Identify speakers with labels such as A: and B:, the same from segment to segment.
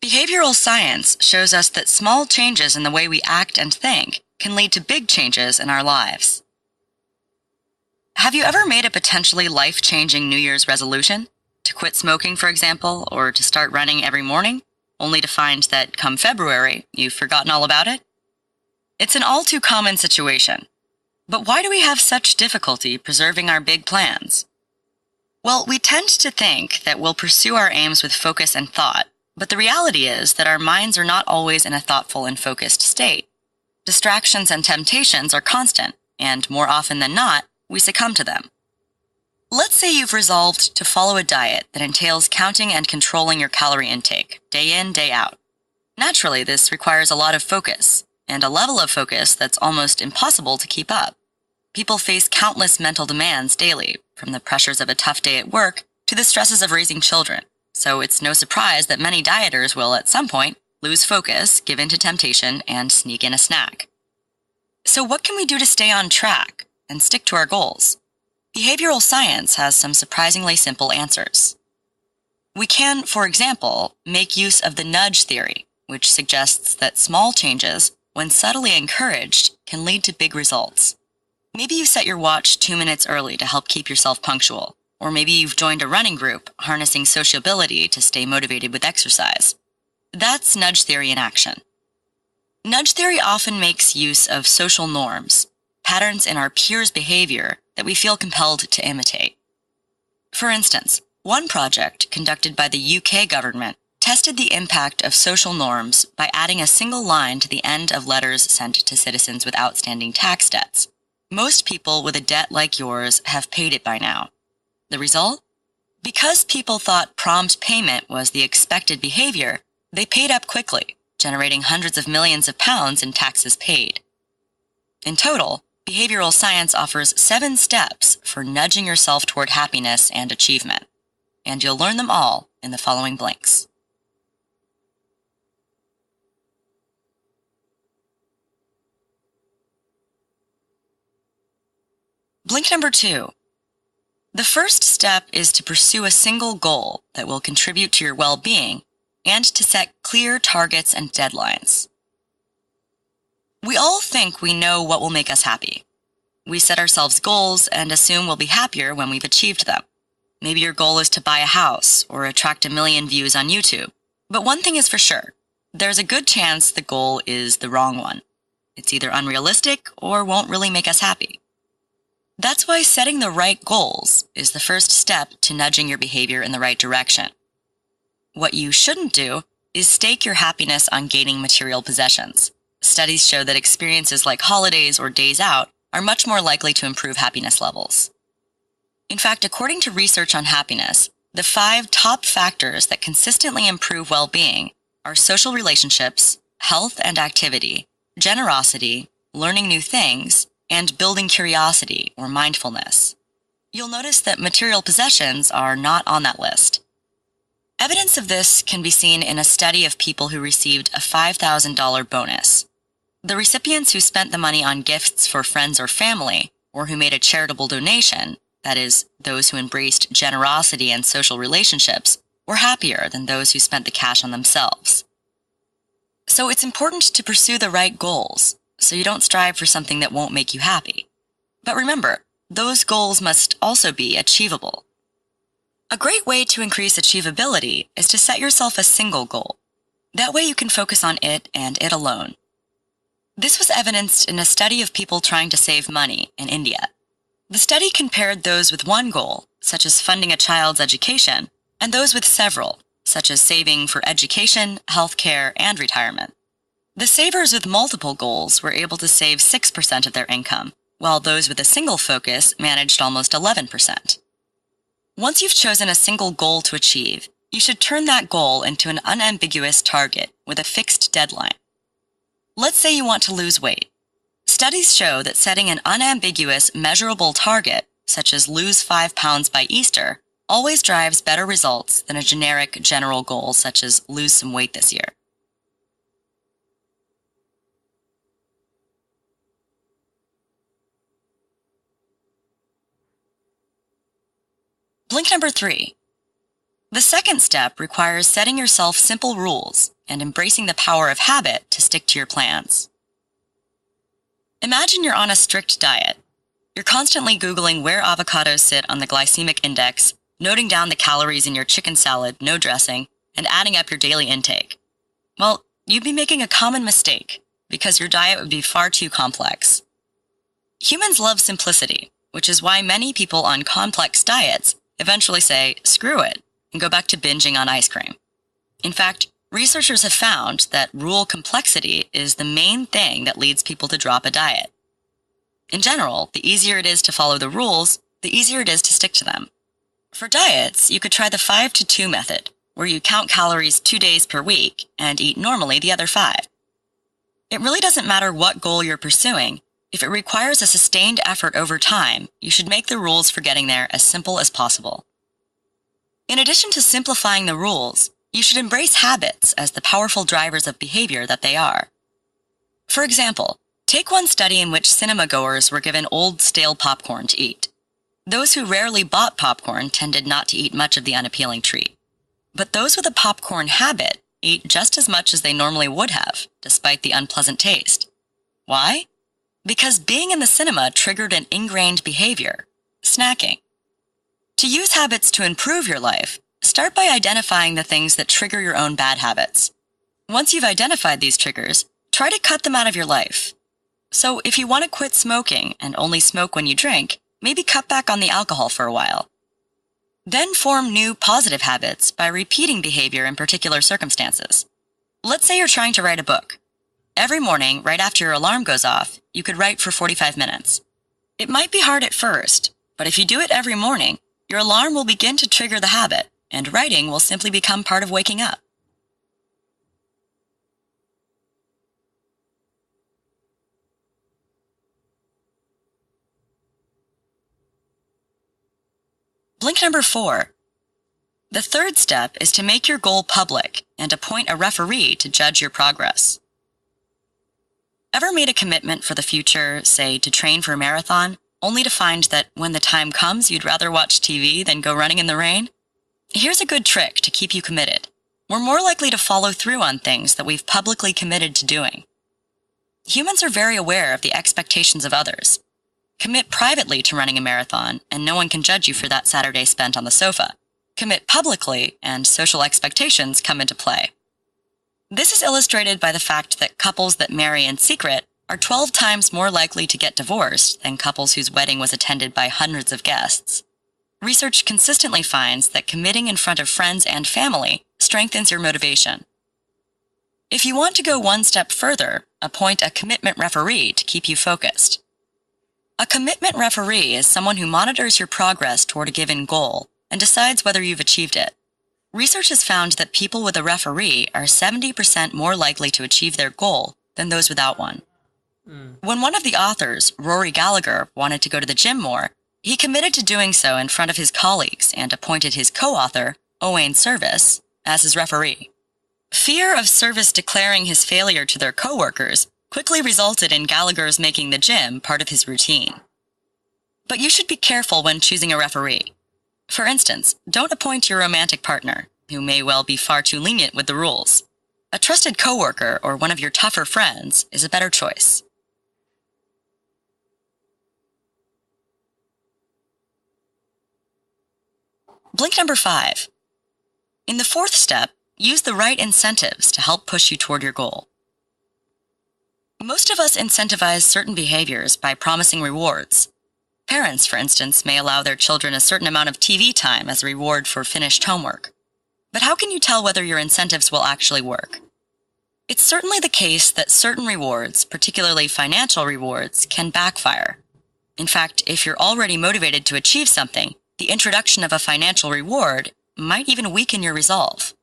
A: Behavioral science shows us that small changes in the way we act and think can lead to big changes in our lives. Have you ever made a potentially life-changing New Year's resolution? To quit smoking, for example, or to start running every morning, only to find that come February, you've forgotten all about it? It's an all too common situation. But why do we have such difficulty preserving our big plans? Well, we tend to think that we'll pursue our aims with focus and thought, but the reality is that our minds are not always in a thoughtful and focused state. Distractions and temptations are constant, and more often than not, we succumb to them. Let's say you've resolved to follow a diet that entails counting and controlling your calorie intake, day in, day out. Naturally, this requires a lot of focus, and a level of focus that's almost impossible to keep up. People face countless mental demands daily, from the pressures of a tough day at work to the stresses of raising children. So it's no surprise that many dieters will, at some point, lose focus, give in to temptation, and sneak in a snack. So what can we do to stay on track and stick to our goals? Behavioral science has some surprisingly simple answers. We can, for example, make use of the nudge theory, which suggests that small changes, when subtly encouraged, can lead to big results. Maybe you set your watch 2 minutes early to help keep yourself punctual. Or maybe you've joined a running group, harnessing sociability to stay motivated with exercise. That's nudge theory in action. Nudge theory often makes use of social norms, patterns in our peers' behavior that we feel compelled to imitate. For instance, one project conducted by the UK government tested the impact of social norms by adding a single line to the end of letters sent to citizens with outstanding tax debts. Most people with a debt like yours have paid it by now. The result? Because people thought prompt payment was the expected behavior, they paid up quickly, generating hundreds of millions of pounds in taxes paid. In total, behavioral science offers 7 steps for nudging yourself toward happiness and achievement, and you'll learn them all in the following blinks. Blink number 2. The first step is to pursue a single goal that will contribute to your well-being and to set clear targets and deadlines. We all think we know what will make us happy. We set ourselves goals and assume we'll be happier when we've achieved them. Maybe your goal is to buy a house or attract 1 million views on YouTube. But one thing is for sure, there's a good chance the goal is the wrong one. It's either unrealistic or won't really make us happy. That's why setting the right goals is the first step to nudging your behavior in the right direction. What you shouldn't do is stake your happiness on gaining material possessions. Studies show that experiences like holidays or days out are much more likely to improve happiness levels. In fact, according to research on happiness, the 5 top factors that consistently improve well-being are social relationships, health and activity, generosity, learning new things, and building curiosity or mindfulness. You'll notice that material possessions are not on that list. Evidence of this can be seen in a study of people who received a $5,000 bonus. The recipients who spent the money on gifts for friends or family, or who made a charitable donation, that is, those who embraced generosity and social relationships, were happier than those who spent the cash on themselves. So it's important to pursue the right goals, so you don't strive for something that won't make you happy. But remember, those goals must also be achievable. A great way to increase achievability is to set yourself a single goal. That way you can focus on it and it alone. This was evidenced in a study of people trying to save money in India. The study compared those with one goal, such as funding a child's education, and those with several, such as saving for education, healthcare, and retirement. The savers with multiple goals were able to save 6% of their income, while those with a single focus managed almost 11%. Once you've chosen a single goal to achieve, you should turn that goal into an unambiguous target with a fixed deadline. Let's say you want to lose weight. Studies show that setting an unambiguous, measurable target, such as lose 5 pounds by Easter, always drives better results than a generic general goal such as lose some weight this year. Blink number 3. The second step requires setting yourself simple rules and embracing the power of habit to stick to your plans. Imagine you're on a strict diet. You're constantly Googling where avocados sit on the glycemic index, noting down the calories in your chicken salad, no dressing, and adding up your daily intake. Well, you'd be making a common mistake, because your diet would be far too complex. Humans love simplicity, which is why many people on complex diets eventually say, screw it, and go back to binging on ice cream. In fact, researchers have found that rule complexity is the main thing that leads people to drop a diet. In general, the easier it is to follow the rules, the easier it is to stick to them. For diets, you could try the 5-to-2 method, where you count calories 2 days per week and eat normally the other 5. It really doesn't matter what goal you're pursuing. If it requires a sustained effort over time, you should make the rules for getting there as simple as possible. In addition to simplifying the rules, you should embrace habits as the powerful drivers of behavior that they are. For example, take one study in which cinema-goers were given old, stale popcorn to eat. Those who rarely bought popcorn tended not to eat much of the unappealing treat. But those with a popcorn habit ate just as much as they normally would have, despite the unpleasant taste. Why? Because being in the cinema triggered an ingrained behavior, snacking. To use habits to improve your life, start by identifying the things that trigger your own bad habits. Once you've identified these triggers, try to cut them out of your life. So if you want to quit smoking and only smoke when you drink, maybe cut back on the alcohol for a while. Then form new positive habits by repeating behavior in particular circumstances. Let's say you're trying to write a book. Every morning, right after your alarm goes off, you could write for 45 minutes. It might be hard at first, but if you do it every morning, your alarm will begin to trigger the habit, and writing will simply become part of waking up. Blink number 4. The third step is to make your goal public and appoint a referee to judge your progress. Ever made a commitment for the future, say to train for a marathon, only to find that when the time comes you'd rather watch TV than go running in the rain? Here's a good trick to keep you committed. We're more likely to follow through on things that we've publicly committed to doing. Humans are very aware of the expectations of others. Commit privately to running a marathon, and no one can judge you for that Saturday spent on the sofa. Commit publicly, and social expectations come into play. This is illustrated by the fact that couples that marry in secret are 12 times more likely to get divorced than couples whose wedding was attended by hundreds of guests. Research consistently finds that committing in front of friends and family strengthens your motivation. If you want to go one step further, appoint a commitment referee to keep you focused. A commitment referee is someone who monitors your progress toward a given goal and decides whether you've achieved it. Research has found that people with a referee are 70% more likely to achieve their goal than those without one. When one of the authors, Rory Gallagher, wanted to go to the gym more, he committed to doing so in front of his colleagues and appointed his co-author, Owain, as his referee. Fear of Service declaring his failure to their co-workers quickly resulted in Gallagher's making the gym part of his routine. But you should be careful when choosing a referee. For instance, don't appoint your romantic partner, who may well be far too lenient with the rules. A trusted coworker or one of your tougher friends is a better choice. Blink number 5. In the fourth step, use the right incentives to help push you toward your goal. Most of us incentivize certain behaviors by promising rewards. Parents, for instance, may allow their children a certain amount of TV time as a reward for finished homework. But how can you tell whether your incentives will actually work? It's certainly the case that certain rewards, particularly financial rewards, can backfire. In fact, if you're already motivated to achieve something, the introduction of a financial reward might even weaken your resolve.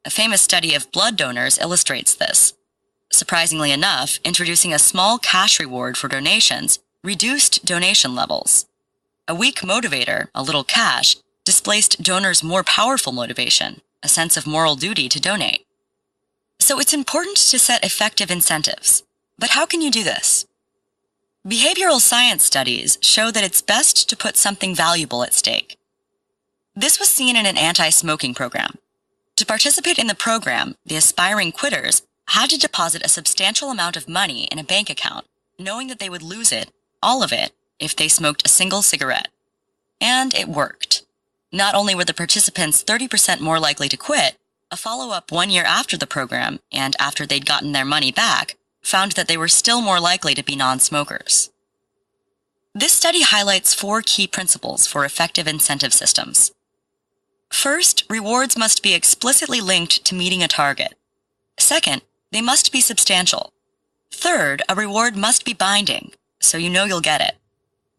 A: A famous study of blood donors illustrates this. Surprisingly enough, introducing a small cash reward for donations reduced donation levels. A weak motivator, a little cash, displaced donors' more powerful motivation, a sense of moral duty to donate. So it's important to set effective incentives. But how can you do this? Behavioral science studies show that it's best to put something valuable at stake. This was seen in an anti-smoking program. To participate in the program, the aspiring quitters had to deposit a substantial amount of money in a bank account, knowing that they would lose it, all of it, if they smoked a single cigarette. And it worked. Not only were the participants 30% more likely to quit, a follow-up 1 year after the program, and after they'd gotten their money back, found that they were still more likely to be non-smokers. This study highlights 4 key principles for effective incentive systems. First, rewards must be explicitly linked to meeting a target. Second, they must be substantial. Third, a reward must be binding, so you know you'll get it.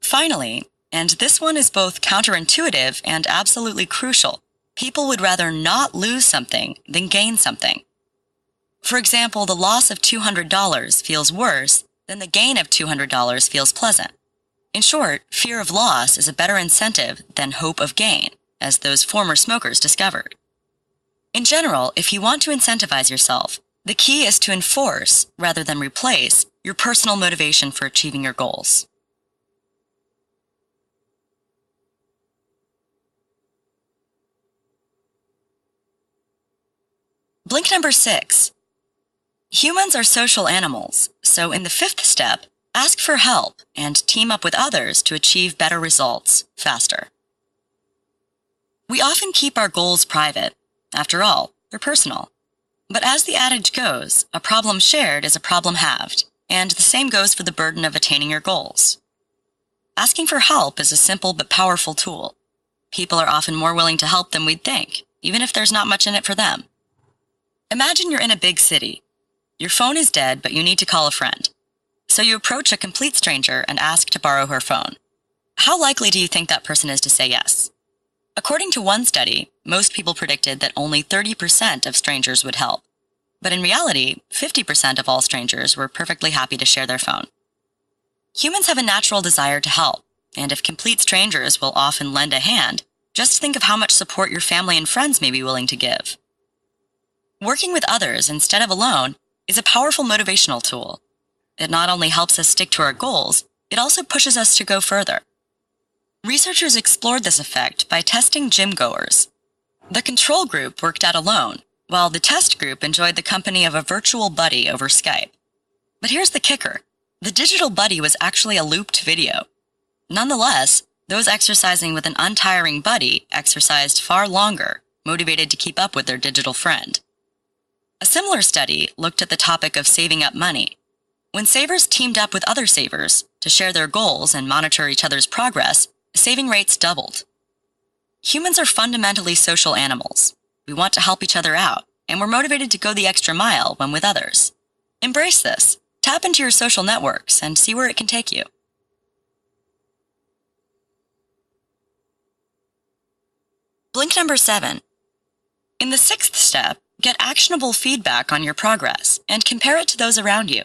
A: Finally, and this one is both counterintuitive and absolutely crucial, people would rather not lose something than gain something. For example, the loss of $200 feels worse than the gain of $200 feels pleasant. In short, fear of loss is a better incentive than hope of gain, as those former smokers discovered. In general, if you want to incentivize yourself, the key is to enforce, rather than replace, your personal motivation for achieving your goals. Blink number 6. Humans are social animals, so in the 5th step, ask for help and team up with others to achieve better results faster. We often keep our goals private. After all, they're personal. But as the adage goes, a problem shared is a problem halved, and the same goes for the burden of attaining your goals. Asking for help is a simple but powerful tool. People are often more willing to help than we'd think, even if there's not much in it for them. Imagine you're in a big city. Your phone is dead, but you need to call a friend. So you approach a complete stranger and ask to borrow her phone. How likely do you think that person is to say yes? According to one study, most people predicted that only 30% of strangers would help. But in reality, 50% of all strangers were perfectly happy to share their phone. Humans have a natural desire to help, and if complete strangers will often lend a hand, just think of how much support your family and friends may be willing to give. Working with others instead of alone is a powerful motivational tool. It not only helps us stick to our goals, it also pushes us to go further. Researchers explored this effect by testing gym goers. The control group worked out alone, while the test group enjoyed the company of a virtual buddy over Skype. But here's the kicker. The digital buddy was actually a looped video. Nonetheless, those exercising with an untiring buddy exercised far longer, motivated to keep up with their digital friend. A similar study looked at the topic of saving up money. When savers teamed up with other savers to share their goals and monitor each other's progress, saving rates doubled. Humans are fundamentally social animals. We want to help each other out, and we're motivated to go the extra mile when with others. Embrace this. Tap into your social networks and see where it can take you. Blink number 7. In the 6th step, get actionable feedback on your progress and compare it to those around you.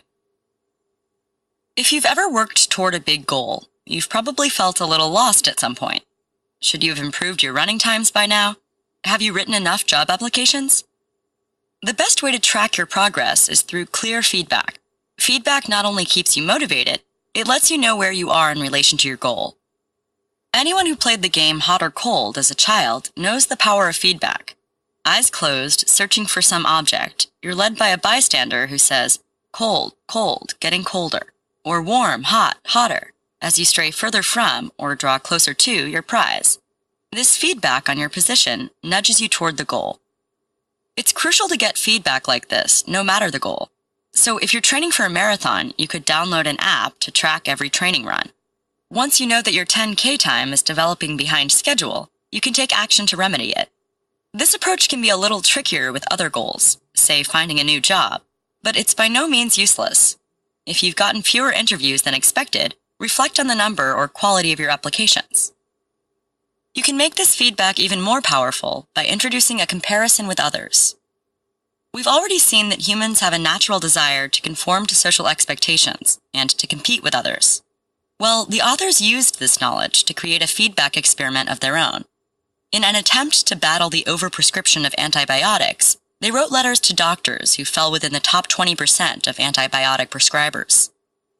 A: If you've ever worked toward a big goal, you've probably felt a little lost at some point. Should you have improved your running times by now? Have you written enough job applications? The best way to track your progress is through clear feedback. Feedback not only keeps you motivated, it lets you know where you are in relation to your goal. Anyone who played the game Hot or Cold as a child knows the power of feedback. Eyes closed, searching for some object, you're led by a bystander who says, "Cold, cold, getting colder," or "Warm, hot, hotter," as you stray further from or draw closer to your prize. This feedback on your position nudges you toward the goal. It's crucial to get feedback like this, no matter the goal. So if you're training for a marathon, you could download an app to track every training run. Once you know that your 10K time is developing behind schedule, you can take action to remedy it. This approach can be a little trickier with other goals, say finding a new job, but it's by no means useless. If you've gotten fewer interviews than expected, reflect on the number or quality of your applications. You can make this feedback even more powerful by introducing a comparison with others. We've already seen that humans have a natural desire to conform to social expectations and to compete with others. Well, the authors used this knowledge to create a feedback experiment of their own. In an attempt to battle the overprescription of antibiotics, they wrote letters to doctors who fell within the top 20% of antibiotic prescribers.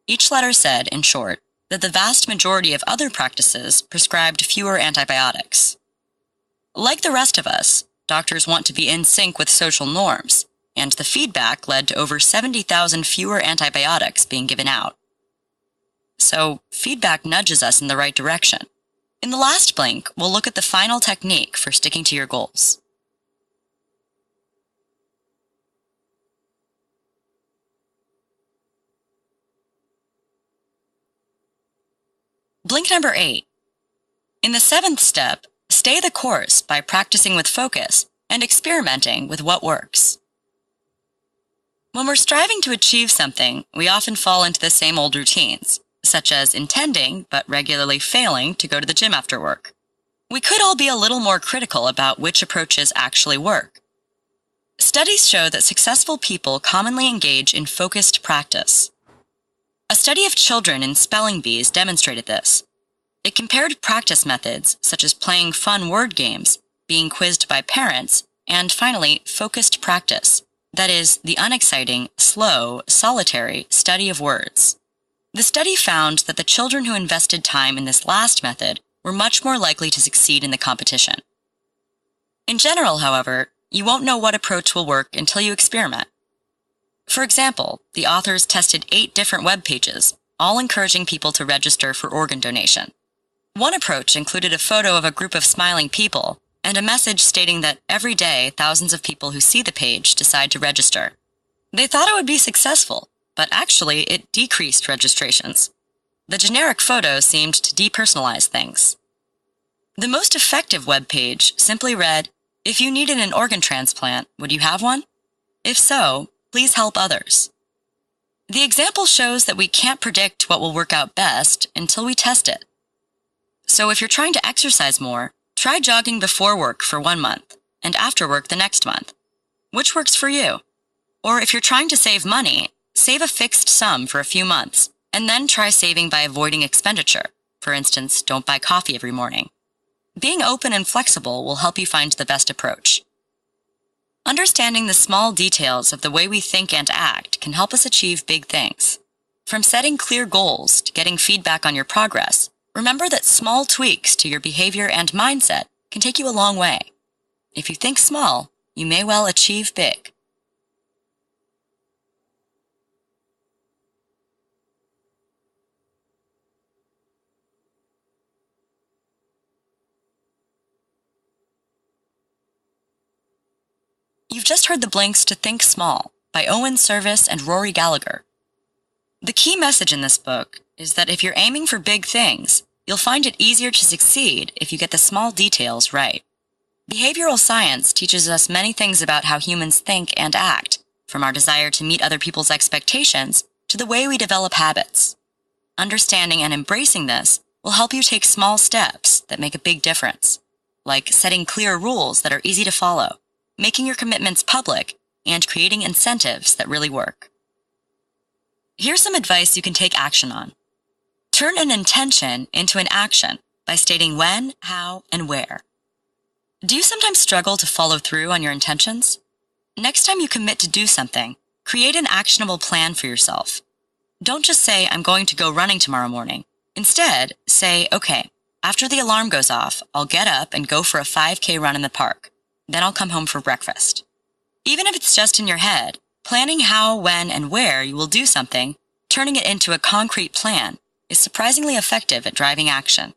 A: Each letter said, in short, that the vast majority of other practices prescribed fewer antibiotics. Like the rest of us, Doctors want to be in sync with social norms, and the feedback led to over 70,000 fewer antibiotics being given out. So, feedback nudges us in the right direction. In the last blink, we'll look at the final technique for sticking to your goals. Blink number 8. In the 7th step, stay the course by practicing with focus and experimenting with what works. When we're striving to achieve something, we often fall into the same old routines, such as intending but regularly failing to go to the gym after work. We could all be a little more critical about which approaches actually work. Studies show that successful people commonly engage in focused practice. A study of children in spelling bees demonstrated this. It compared practice methods such as playing fun word games, being quizzed by parents, and finally, focused practice, that is, the unexciting, slow, solitary study of words. The study found that the children who invested time in this last method were much more likely to succeed in the competition. In general, however, you won't know what approach will work until you experiment. For example, the authors tested 8 different web pages, all encouraging people to register for organ donation. One approach included a photo of a group of smiling people and a message stating that every day thousands of people who see the page decide to register. They thought it would be successful, but actually it decreased registrations. The generic photo seemed to depersonalize things. The most effective web page simply read, "If you needed an organ transplant, would you have one? If so, please help others." The example shows that we can't predict what will work out best until we test it. So if you're trying to exercise more, try jogging before work for 1 month and after work the next month. Which works for you? Or if you're trying to save money, save a fixed sum for a few months and then try saving by avoiding expenditure. For instance, don't buy coffee every morning. Being open and flexible will help you find the best approach. Understanding the small details of the way we think and act can help us achieve big things. From setting clear goals to getting feedback on your progress, remember that small tweaks to your behavior and mindset can take you a long way. If you think small, you may well achieve big. You've just heard the blinks to Think Small by Owain and Rory Gallagher. The key message in this book is that if you're aiming for big things, you'll find it easier to succeed if you get the small details right. Behavioral science teaches us many things about how humans think and act, from our desire to meet other people's expectations to the way we develop habits. Understanding and embracing this will help you take small steps that make a big difference, like setting clear rules that are easy to follow, making your commitments public, and creating incentives that really work. Here's some advice you can take action on. Turn an intention into an action by stating when, how, and where. Do you sometimes struggle to follow through on your intentions? Next time you commit to do something, create an actionable plan for yourself. Don't just say, "I'm going to go running tomorrow morning." Instead, say, "Okay, after the alarm goes off, I'll get up and go for a 5K run in the park. Then I'll come home for breakfast." Even if it's just in your head, planning how, when, and where you will do something, turning it into a concrete plan, is surprisingly effective at driving action.